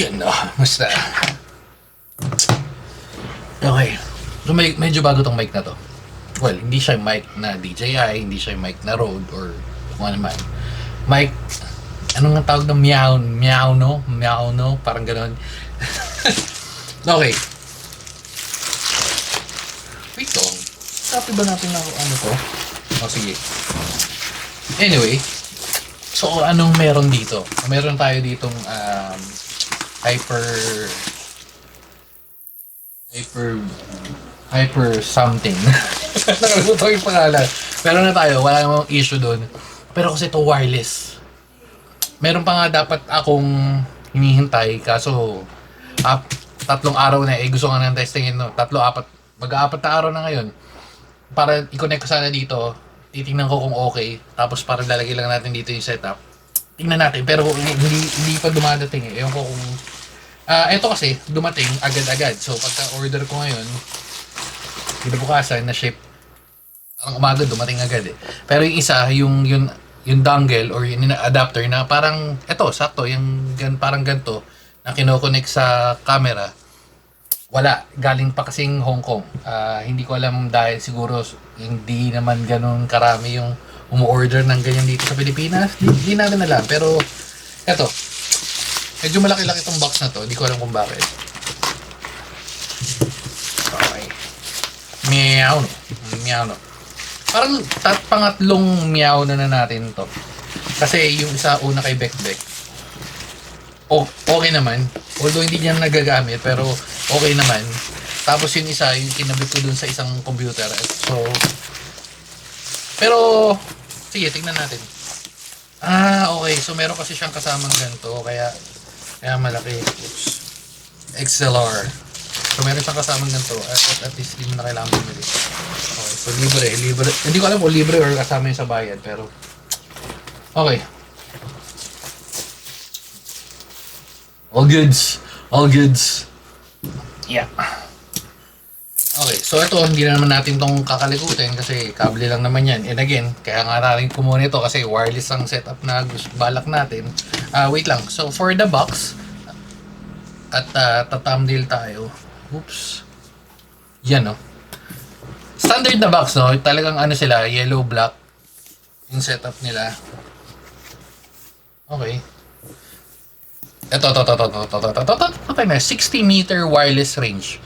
Yan na, basta. Okay. So medyo bago tong mic na to. Well, hindi siya mic na DJI, hindi siya mic na Rode or kung ano man. Mic, ano nga tawag ng meow, meow no, parang gano'n. Okay. Wait lang. Copy ba natin ako ano to? O sige. Anyway, so anong meron dito? Meron tayo ditong hyper something. Nakalimutan ko yung pangalan. Meron na tayo, wala namang issue doon. Pero kasi ito wireless. Meron pa nga dapat akong hinihintay, kaso 3 araw na gusto nga nang testingin, no? 3-4, mag-4 na araw na ngayon. Para i-connect ko sana dito, titingnan ko kung okay. Tapos para lalagay lang natin dito yung setup. Tingnan natin, pero hindi pa dumadating eh. Ewan ko kung eto kasi dumating agad-agad. So pagka-order ko ngayon, kinabukasan na ship, ang umaga dumating agad eh. Pero yung isa, yung dongle or yung adapter na parang eto sakto, yung parang ganto na kino-connect sa camera, wala, galing pa kasing Hong Kong. Hindi ko alam dahil siguro hindi naman ganun karami yung umu-order ng ganyan dito sa Pilipinas. Hindi natin alam, pero eto, medyo malaki-laki itong box na to. Hindi ko alam kung bakit. Okay. Meow no. Meow no. Parang pangatlong meow na natin to. Kasi yung isa una kay Bekbek. Okay naman. Although hindi niya nagagamit, pero okay naman. Tapos yung isa, yung kinabit ko dun sa isang computer. So, pero, sige, tingnan natin. Okay. So, meron kasi siyang kasamang ganito. Kaya malaki. Oops. XLR. So, meron siyang kasamang ganito. At least, hindi mo na kailangan bumili. Okay. So, libre. Hindi ko alam kung libre or kasama yung sa bayad. Pero, okay. All goods. Yeah. Okay, so ito, hindi na naman natin tong kakalikutin kasi kable lang naman yan. And again, kaya nga natin kumuha nito kasi wireless ang setup na balak natin. Wait lang. So for the box, at thumbnail tayo. Oops. Yan, no. Standard na box, no. Talagang ano sila, yellow black yung setup nila. Okay. Ito. Okay na, 60 meter wireless range.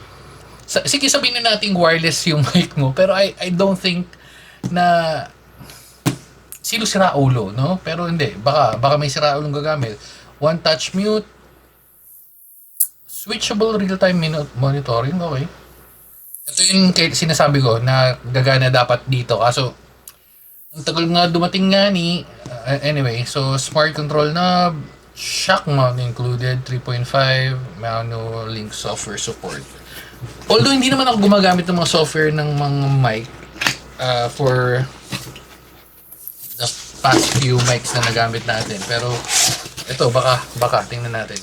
Sige, sabihin na natin wireless yung mic mo, pero I don't think na sino sira ulo, no? Pero hindi, baka may sira ulong gagamit. One touch mute, switchable real-time monitoring, okay. Ito yung sinasabi ko na gagana dapat dito. Kaso, ang tagal nga dumating nga ni, anyway, so smart control knob, shock mount included, 3.5, manual link software support. Although hindi naman ako gumagamit ng mga software ng mga mic for the past few mics na nagamit natin. Pero ito, baka tingnan natin.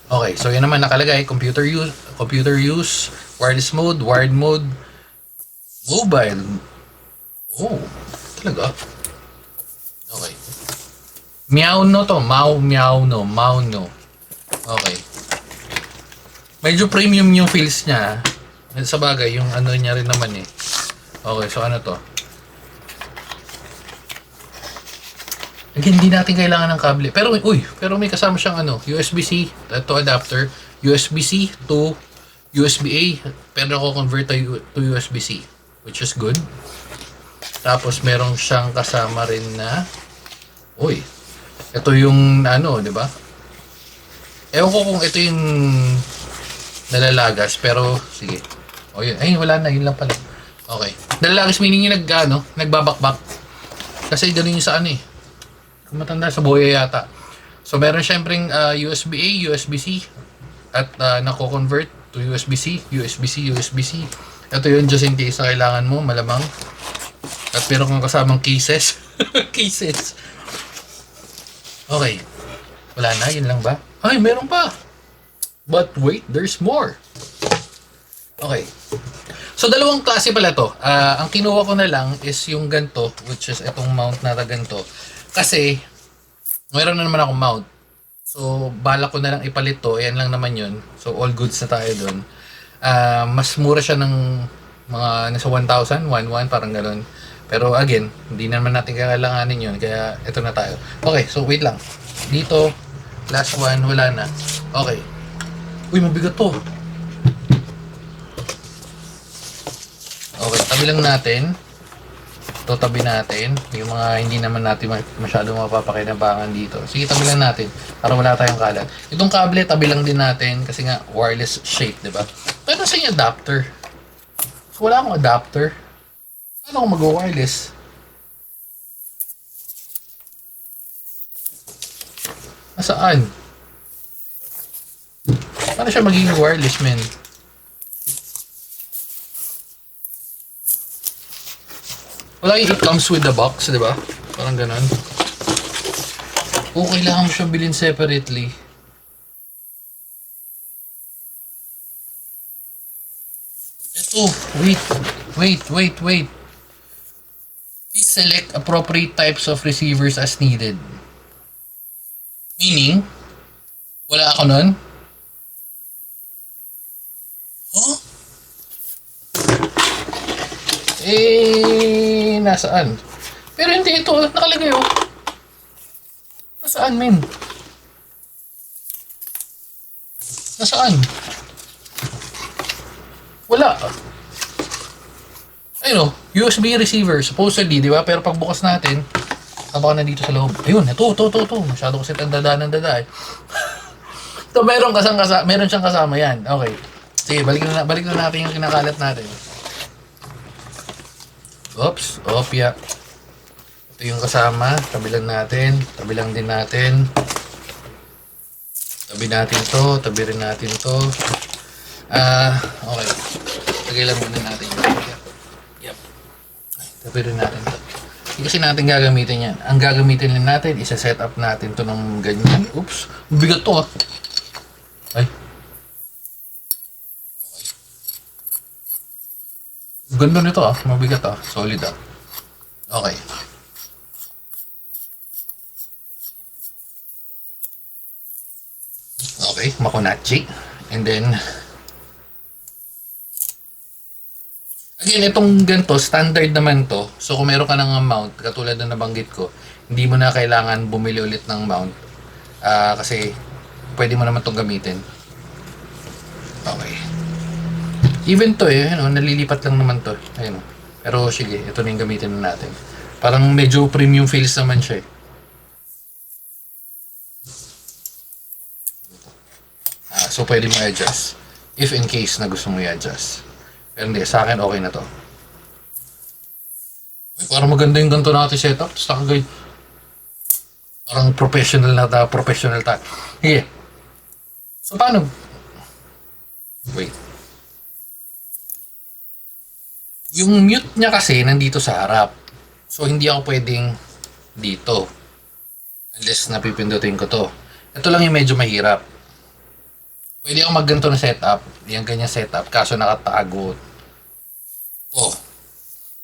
Okay, so yan naman nakalagay, computer use, wireless mode, wired mode, mobile. Oh, talaga? Okay. Meow no to, meow no. Okay. Medyo premium yung feels niya. Sa bagay, yung ano niya rin naman eh. Okay, so ano to? Again, hindi natin kailangan ng kable. Pero may kasama siyang ano, USB-C to adapter, USB-C to USB-A, pero ako convert to USB-C, which is good. Tapos meron siyang kasama rin na ito yung ano, di ba? Ewan ko kung ito yung nalalagas, pero sige. Yun. Ay, wala na, yun lang pala. Okay. Nalalagas meaning yung nagbabakbak. Kasi ganun yung sa ano eh. Kung matanda, sa boya yata. So, meron syempreng USB-A, USB-C, at nako-convert to USB-C, USB-C, USB-C. Ito yun, just in case na kailangan mo, malamang. At meron kang kasamang cases. Cases. Okay. Wala na, yun lang ba? Ay, meron pa! But wait, there's more. Okay. So, dalawang klase pala to. Ang kinuha ko na lang is yung ganito, which is itong mount na ganito. Kasi, mayroon na naman akong mount. So, bala ko na lang ipalit to. Ayan lang naman yun. So, all goods na tayo dun. Mas mura siya ng mga nasa 1,000, 1,1, parang ganun. Pero again, hindi naman natin kailanganin yun. Kaya, ito na tayo. Okay, so wait lang. Dito, last one, wala na. Okay. Uy, mabigat to. Okay, tabi lang natin. Ito, tabi natin. Yung mga hindi naman natin masyado mapapakinabangan dito. Sige, tabi lang natin. Para wala tayong kalat. Itong kable, tabi lang din natin. Kasi nga, wireless shape, di ba? Pero sa yung adapter. So, wala akong adapter. Paano ako mag-wireless? Nasaan? Paano siya magiging wireless, men? Wala yung it comes with the box, di ba? Parang ganun. O, kailangan mo siya bilhin separately. Ito, wait. Please select appropriate types of receivers as needed. Meaning, wala ako nun? Huh? Nasaan? Pero hindi ito, nakalagay oh. Nasaan, men? Nasaan? Wala. Ayun oh, USB receiver, supposedly, di ba? Pero pagbukas natin, baka nandito sa loob. Ayun, ito. Masyado kasi ang dada ng dada eh. So, meron siyang kasama yan. Okay. Sige, balik na natin yung kinakalat natin. Oops, opya. Ito yung kasama, tabi lang din natin. Tabi natin to, tabi rin natin to. Okay. Tagay lang muna natin. Yep. Tabi rin natin to. Hindi kasi natin gagamitin yan. Ang gagamitin lang natin, isa-set up natin to ng ganyan. Oops, bigat to ah. Ay. Ganda nito ah, mabigat ah, solid ah. Okay. Okay, makunachi. And then, again, itong ganito, standard naman to. So, kung meron ka ng mount, katulad na nabanggit ko, hindi mo na kailangan bumili ulit ng mount. Kasi, pwede mo naman itong gamitin. Okay. Even to nalilipat lang naman to. Ayun. Pero sige, ito na yung gamitin na natin. Parang medyo premium feels naman siya eh. So pwede mo i-adjust. If in case na gusto mo i-adjust. Pero hindi, sa akin okay na to. Ay, parang maganda yung ganito natin setup. Tapos parang professional tayo. Sige. So paano? Wait. Yung mute niya kasi nandito sa harap. So hindi ako pwedeng dito. Unless napipindutin ko to. Ito lang yung medyo mahirap. Pwede ako magganto na setup. Yung ganyan setup. Kaso nakatago.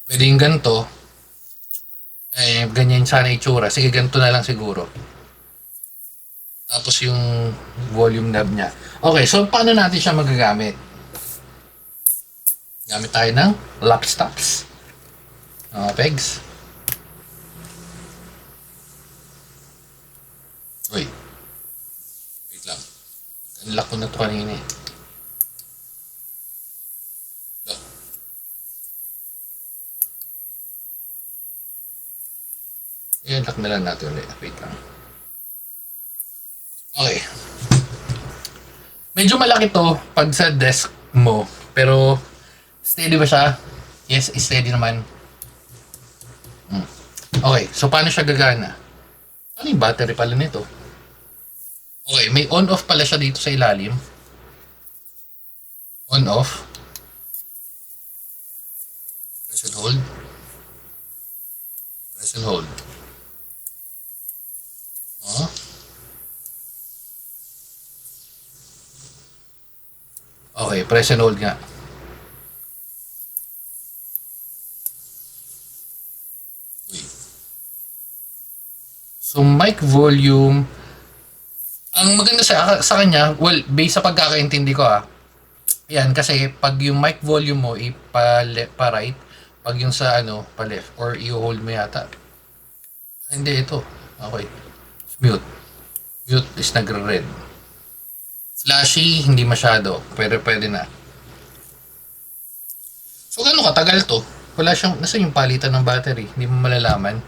Pwede yung ganito. Ganyan sana itsura. Sige, ganito na lang siguro. Tapos yung volume knob niya. Okay, so paano natin siya magagamit? Gamit tayo ng laptops. Pegs. Wait lang. Unlock ko na ito kanina eh. I-unlock na lang natin ulit. Wait lang. Okay. Medyo malaki to pag sa desk mo. Pero, steady ba siya? Yes, steady naman. Okay, so paano siya gagana? Ano yung battery pala nito? Okay, may on-off pala siya dito sa ilalim. On-off. Press and hold. Press and hold. Okay, press and hold nga. Wait. So, mic volume. Ang maganda sa kanya, well, based sa pagkakaintindi ko yan, kasi pag yung mic volume mo pa right, pag yung sa ano, pa left, or i-hold mo yata. Hindi, ito. Okay. Mute. Mute is nagre-red. Flashy, hindi masyado. Pwede na. So, gano'ng katagal to? Wala siyang, nasa yung palitan ng battery? Hindi mo malalaman.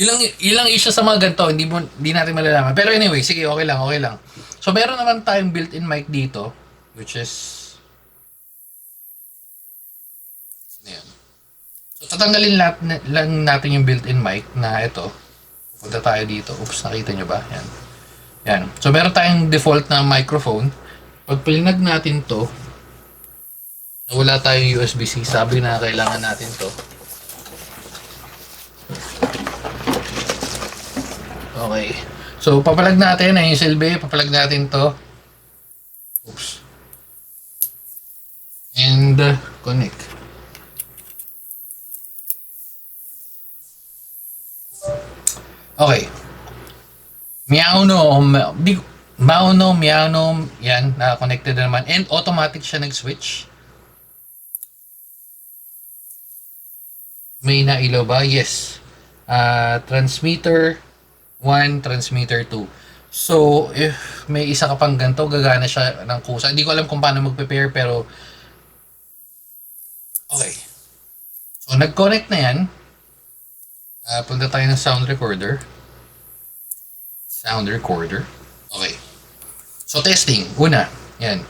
Ilang issue sa mga ganito, hindi natin malalaman. Pero anyway, sige, okay lang, okay lang. So, meron naman tayong built-in mic dito, which is, ano yan? So, tatanggalin lang natin yung built-in mic na ito. Punta tayo dito. Oops, nakita nyo ba? Yan. Yan. So, meron tayong default na microphone. Pag pilinag natin to, wala tayong USB-C. Sabi na kailangan natin to. Okay. So, papalag natin ay yung silbi. Papalag natin to. Oops. And, connect. Okay. Meow no, yan, na-connected na naman. And automatic siya nag-switch. May nailaw ba? Yes. Transmitter 1, transmitter 2. So, if may isa ka pang ganito, gagana siya ng kusa. Hindi ko alam kung paano mag-prepare, pero okay. So, nag-connect na yan. Punta tayo ng sound recorder. Sound recorder. Okay. So, testing. Una. Yan.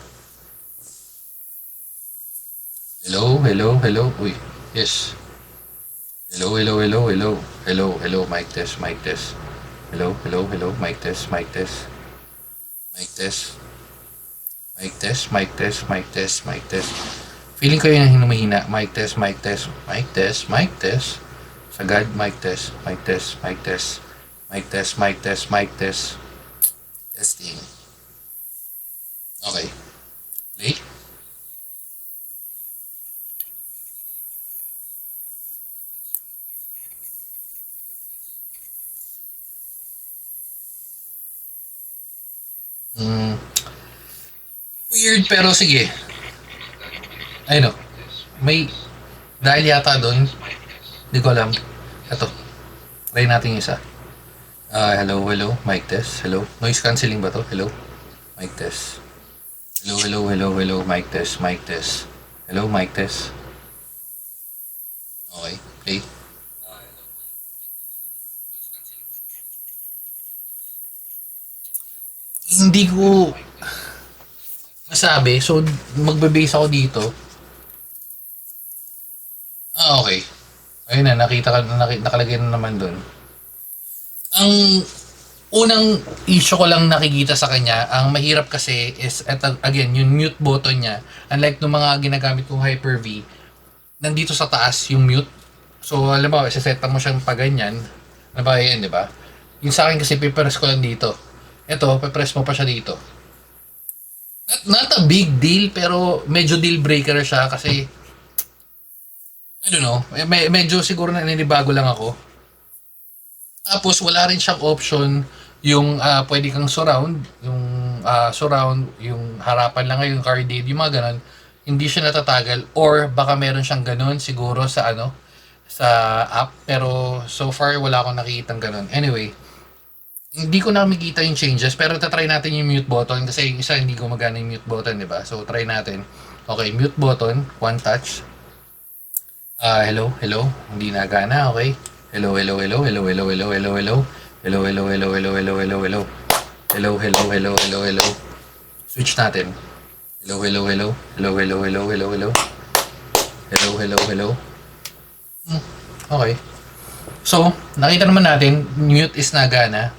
Hello, hello, hello. Uy. Yes. Hello, hello, hello, hello. Hello, hello. Mic test, mic test. Hello, hello, hello. Mic test, mic test. Mic test. Mic test, mic test, mic test, mic test. Feeling ko yun ang hinumihina. Mic test, mic test, mic test, mic test. Sagad, mic test, mic test, mic test. Mic test, mic test, mic test. Testing. Okay. Play. Weird, pero sige. Ayun o. May, dahil yata doon, hindi ko alam. Ito. Try natin yung isa. Hello, hello. Mic test. Hello. Noise cancelling ba to? Hello. Mic test. Hello, hello, hello, hello. Mic test, mic test. Hello, mic test. Okay. Play. Hindi ko masabi. So, magbe-base ako dito. Okay. Ayun na, nakalagay na naman doon. Ang unang issue ko lang nakikita sa kanya, ang mahirap kasi is, again, yung mute button niya, unlike nung mga ginagamit kong Hyper-V, nandito sa taas yung mute. So, alam mo, isa-set mo siyang pa ganyan. Ano ba yan, di ba? Yung sa akin kasi, pipress ko lang dito. Ito, pipress mo pa siya dito. Not a big deal, pero medyo deal breaker siya kasi I don't know, medyo siguro na nanibago lang ako. Tapos wala rin siyang option yung pwede kang surround, yung harapan lang ngayon, cardioid, yung mga ganun, hindi siya natatagal or baka meron siyang ganun siguro sa sa app, pero so far wala akong nakikitang ganun. Anyway, hindi ko na makikita yung changes, pero tatry natin yung mute button kasi yung isa hindi gumagana yung mute button, di ba? So try natin. Okay, mute button, one touch. Hello, hello. Hindi nagana, okay. Hello, hello, hello, hello, hello, hello, hello, hello. Hello, hello, hello, hello, hello, hello, hello. Hello, hello, hello, hello, hello. Switch natin. Hello, hello, hello. Hello, hello, hello, hello, hello. Hello, hello, hello. Okay. So, nakita naman natin, mute is nagana.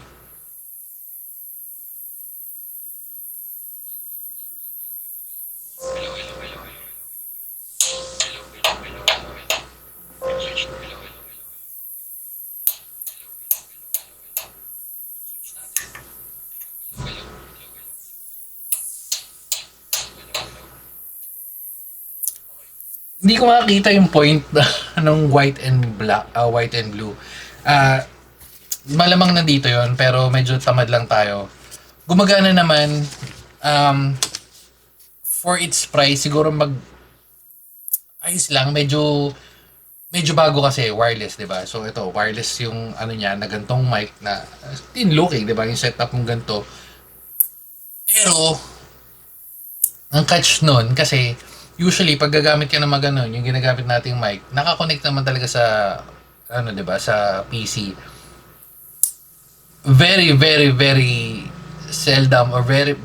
Hindi ko makakita yung point ng white and blue. Malamang nandito yon pero medyo tamad lang tayo. Gumagana naman. For its price, siguro ayos lang, medyo bago kasi wireless, 'di ba? So ito, wireless yung ano niya, na gantong mic na thin looking, 'di ba? Yung setup mong ganto. Pero ang catch nun kasi usually pag gagamit ka ng mga ganun, yung ginagamit nating mic, nakakonect naman talaga sa ano, 'di ba, sa PC. Very very very seldom or very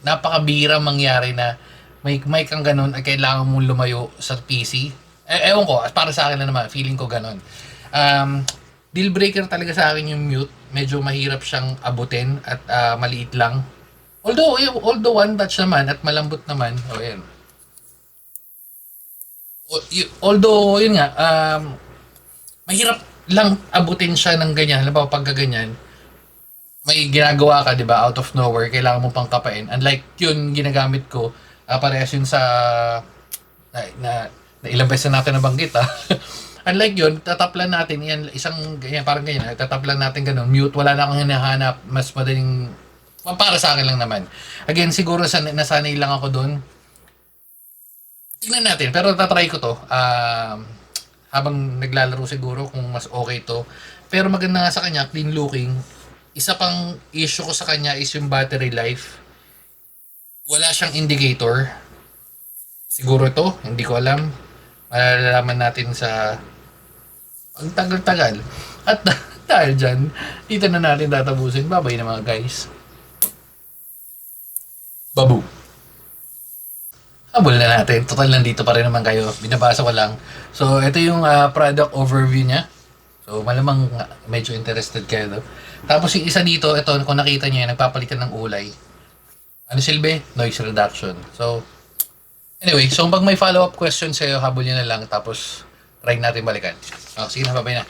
napakabira mangyari na may mic kang ganun ay kailangan mong lumayo sa PC. Ewan ko, para sa akin na naman, feeling ko ganun. Um, Deal breaker talaga sa akin yung mute. Medyo mahirap siyang abutin at maliit lang. Although one touch naman at malambot naman. Oh, yan. Although, yun nga, mahirap lang abutin siya ng ganyan. Halimbawa, pag ganyan, may ginagawa ka, di ba, out of nowhere, kailangan mo pang kapain. Unlike yun, ginagamit ko, parehas yun sa, na ilang beses na natin nabanggit, ha. Unlike yun, tataplan natin, yan, isang, ganyan, parang ganyan, tataplan natin ganun, mute, wala na akong hinahanap, mas madaling, para sa akin lang naman. Again, siguro nasanay lang ako doon. Tingnan natin, pero tatry ko to, habang naglalaro siguro kung mas okay to. Pero maganda nga sa kanya, clean looking. Isa pang issue ko sa kanya is yung battery life. Wala siyang indicator. Siguro to, hindi ko alam. Malalaman natin sa ang tagal-tagal. At dahil dyan, dito na natin tatapusin. Bye-bye na mga guys. Babu. Habol na natin. Total nandito pa rin naman kayo. Binabasa ko lang. So, ito yung product overview niya. So, malamang medyo interested kayo. Tapos yung isa dito, ito, kung nakita niyo, nagpapalitan ng ulay. Ano silbi? Noise reduction. So, anyway, so pag may follow-up question sa'yo, habol nyo na lang. Tapos, try natin balikan. Oh, sige na, babay na.